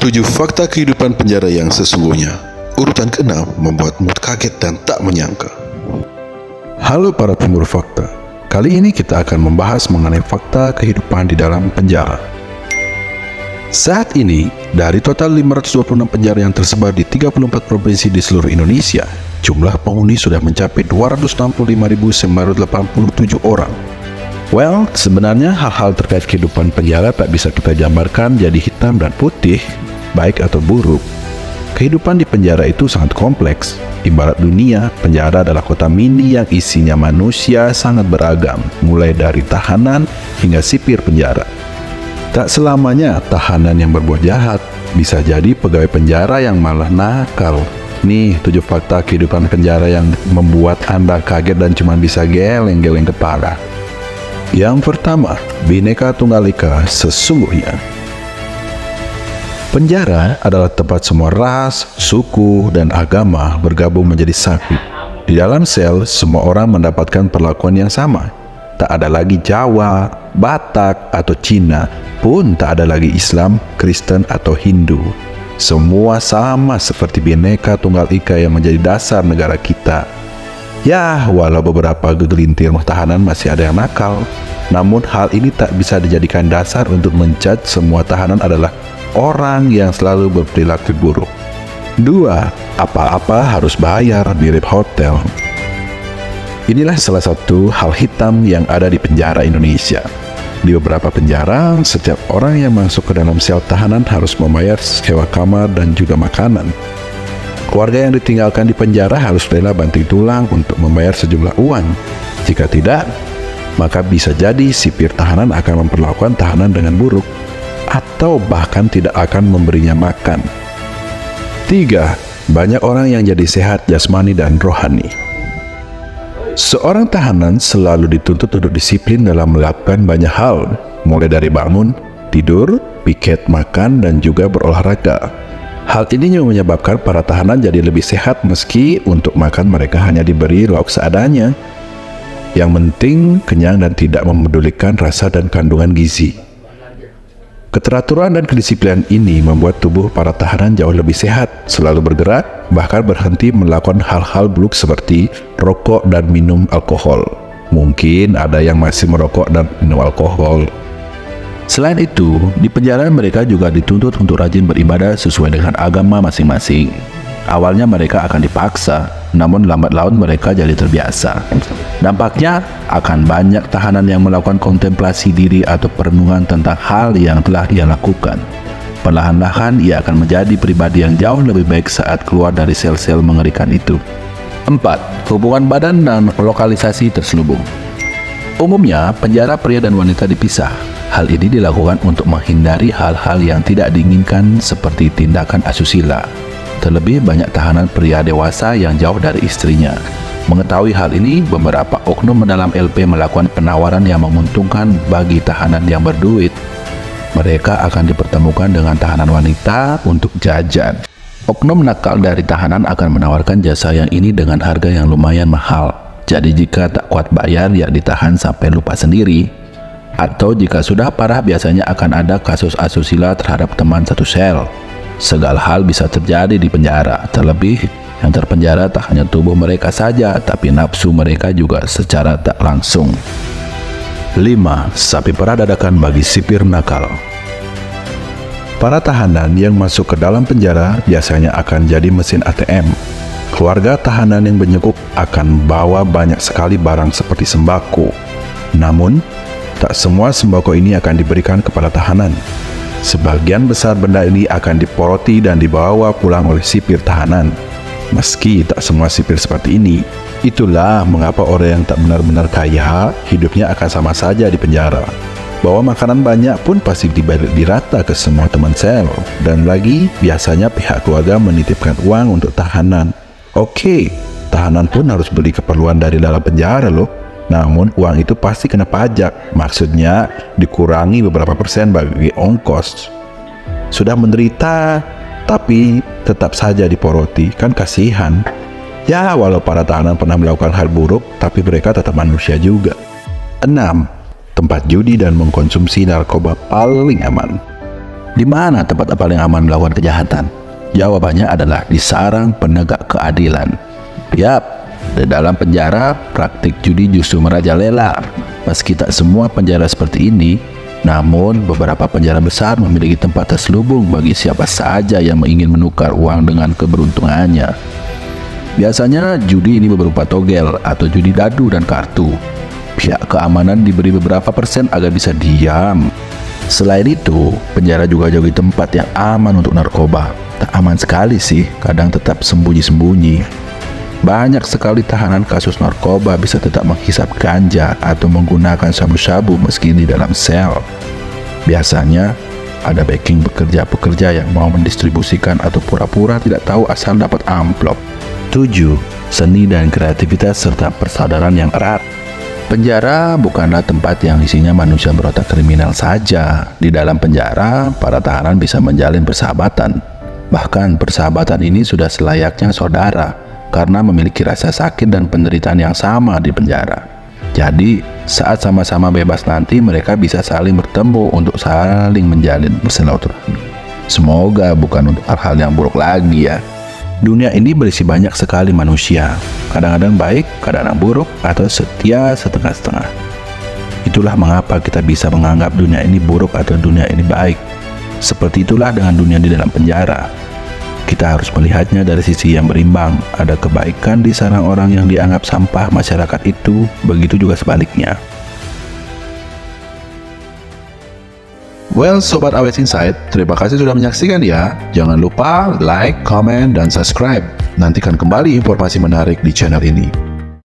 7 fakta kehidupan penjara yang sesungguhnya. Urutan ke-6 membuatmu kaget dan tak menyangka. Halo para pemburu fakta. Kali ini kita akan membahas mengenai fakta kehidupan di dalam penjara. Saat ini, dari total 526 penjara yang tersebar di 34 provinsi di seluruh Indonesia, jumlah penghuni sudah mencapai 265.987 orang. Well, sebenarnya hal-hal terkait kehidupan penjara tak bisa kita gambarkan jadi hitam dan putih, baik atau buruk. Kehidupan di penjara itu sangat kompleks. Ibarat dunia, penjara adalah kota mini yang isinya manusia sangat beragam, mulai dari tahanan hingga sipir penjara. Tak selamanya tahanan yang berbuat jahat, bisa jadi pegawai penjara yang malah nakal. Nih 7 fakta kehidupan penjara yang membuat Anda kaget dan cuma bisa geleng-geleng kepala. Yang pertama, Bhinneka Tunggal Ika sesungguhnya. Penjara adalah tempat semua ras, suku, dan agama bergabung menjadi satu. Di dalam sel, semua orang mendapatkan perlakuan yang sama. Tak ada lagi Jawa, Batak, atau Cina, pun tak ada lagi Islam, Kristen, atau Hindu. Semua sama seperti Bhinneka Tunggal Ika yang menjadi dasar negara kita. Ya, walau beberapa gegelintir tahanan masih ada yang nakal, namun hal ini tak bisa dijadikan dasar untuk menjudge semua tahanan adalah orang yang selalu berperilaku buruk. 2. Apa-apa harus bayar, mirip hotel. Inilah salah satu hal hitam yang ada di penjara Indonesia. Di beberapa penjara, setiap orang yang masuk ke dalam sel tahanan harus membayar sewa kamar dan juga makanan. Keluarga yang ditinggalkan di penjara harus rela banting tulang untuk membayar sejumlah uang. Jika tidak, maka bisa jadi sipir tahanan akan memperlakukan tahanan dengan buruk, atau bahkan tidak akan memberinya makan. 3. Banyak orang yang jadi sehat jasmani dan rohani. Seorang tahanan selalu dituntut untuk disiplin dalam melakukan banyak hal, mulai dari bangun, tidur, piket, makan, dan juga berolahraga. Hal ini menyebabkan para tahanan jadi lebih sehat meski untuk makan mereka hanya diberi lauk seadanya. Yang penting kenyang dan tidak memedulikan rasa dan kandungan gizi. Keteraturan dan kedisiplinan ini membuat tubuh para tahanan jauh lebih sehat, selalu bergerak, bahkan berhenti melakukan hal-hal buruk seperti rokok dan minum alkohol. Mungkin ada yang masih merokok dan minum alkohol. Selain itu, di penjara mereka juga dituntut untuk rajin beribadah sesuai dengan agama masing-masing. Awalnya mereka akan dipaksa, namun lambat laun mereka jadi terbiasa. Dampaknya akan banyak tahanan yang melakukan kontemplasi diri atau perenungan tentang hal yang telah ia lakukan. Perlahan-lahan ia akan menjadi pribadi yang jauh lebih baik saat keluar dari sel-sel mengerikan itu. 4. Hubungan badan dan lokalisasi terselubung. Umumnya, penjara pria dan wanita dipisah. Hal ini dilakukan untuk menghindari hal-hal yang tidak diinginkan seperti tindakan asusila. Terlebih banyak tahanan pria dewasa yang jauh dari istrinya. Mengetahui hal ini, beberapa oknum dalam LP melakukan penawaran yang menguntungkan bagi tahanan yang berduit. Mereka akan dipertemukan dengan tahanan wanita untuk jajan. Oknum nakal dari tahanan akan menawarkan jasa yang ini dengan harga yang lumayan mahal. Jadi jika tak kuat bayar, ya ditahan sampai lupa sendiri. Atau jika sudah parah, biasanya akan ada kasus asusila terhadap teman satu sel. Segala hal bisa terjadi di penjara, terlebih yang terpenjara tak hanya tubuh mereka saja, tapi nafsu mereka juga secara tak langsung. 5. Sapi perah dadakan bagi sipir nakal. Para tahanan yang masuk ke dalam penjara biasanya akan jadi mesin ATM. Keluarga tahanan yang menyekup akan bawa banyak sekali barang seperti sembako. Namun, tak semua sembako ini akan diberikan kepada tahanan. Sebagian besar benda ini akan diporoti dan dibawa pulang oleh sipir tahanan. Meski tak semua sipir seperti ini, itulah mengapa orang yang tak benar-benar kaya, hidupnya akan sama saja di penjara. Bawa makanan banyak pun pasti dibagi dirata ke semua teman sel. Dan lagi, biasanya pihak keluarga menitipkan uang untuk tahanan. Oke, tahanan pun harus beli keperluan dari dalam penjara loh. Namun uang itu pasti kena pajak, maksudnya dikurangi beberapa persen bagi ongkos. Sudah menderita, tapi tetap saja diporoti, kan kasihan. Ya, walau para tahanan pernah melakukan hal buruk, tapi mereka tetap manusia juga. 6. Tempat judi dan mengkonsumsi narkoba paling aman. Di mana tempat paling aman melakukan kejahatan? Jawabannya adalah di sarang penegak keadilan. Yap, di dalam penjara, praktik judi justru merajalela. Meski tak semua penjara seperti ini, namun beberapa penjara besar memiliki tempat terselubung bagi siapa saja yang ingin menukar uang dengan keberuntungannya. Biasanya judi ini berupa togel atau judi dadu dan kartu. Pihak keamanan diberi beberapa persen agar bisa diam. Selain itu, penjara juga jadi tempat yang aman untuk narkoba. Tak aman sekali sih, kadang tetap sembunyi-sembunyi. Banyak sekali tahanan kasus narkoba bisa tetap menghisap ganja atau menggunakan sabu-sabu meski di dalam sel. Biasanya, ada backing pekerja-pekerja yang mau mendistribusikan atau pura-pura tidak tahu asal dapat amplop. 7. Seni dan kreativitas serta persaudaraan yang erat. Penjara bukanlah tempat yang isinya manusia berotak kriminal saja. Di dalam penjara, para tahanan bisa menjalin persahabatan. Bahkan persahabatan ini sudah selayaknya saudara, karena memiliki rasa sakit dan penderitaan yang sama di penjara. Jadi, saat sama-sama bebas nanti, mereka bisa saling bertemu untuk saling menjalin bersilaturahmi. Semoga bukan untuk hal-hal yang buruk lagi ya. Dunia ini berisi banyak sekali manusia, kadang-kadang baik, kadang-kadang buruk, atau setia setengah-setengah. Itulah mengapa kita bisa menganggap dunia ini buruk atau dunia ini baik. Seperti itulah dengan dunia di dalam penjara. Kita harus melihatnya dari sisi yang berimbang. Ada kebaikan di sarang orang yang dianggap sampah masyarakat itu, begitu juga sebaliknya. Well, Sobat AWS Insight, terima kasih sudah menyaksikan ya. Jangan lupa like, comment, dan subscribe. Nantikan kembali informasi menarik di channel ini.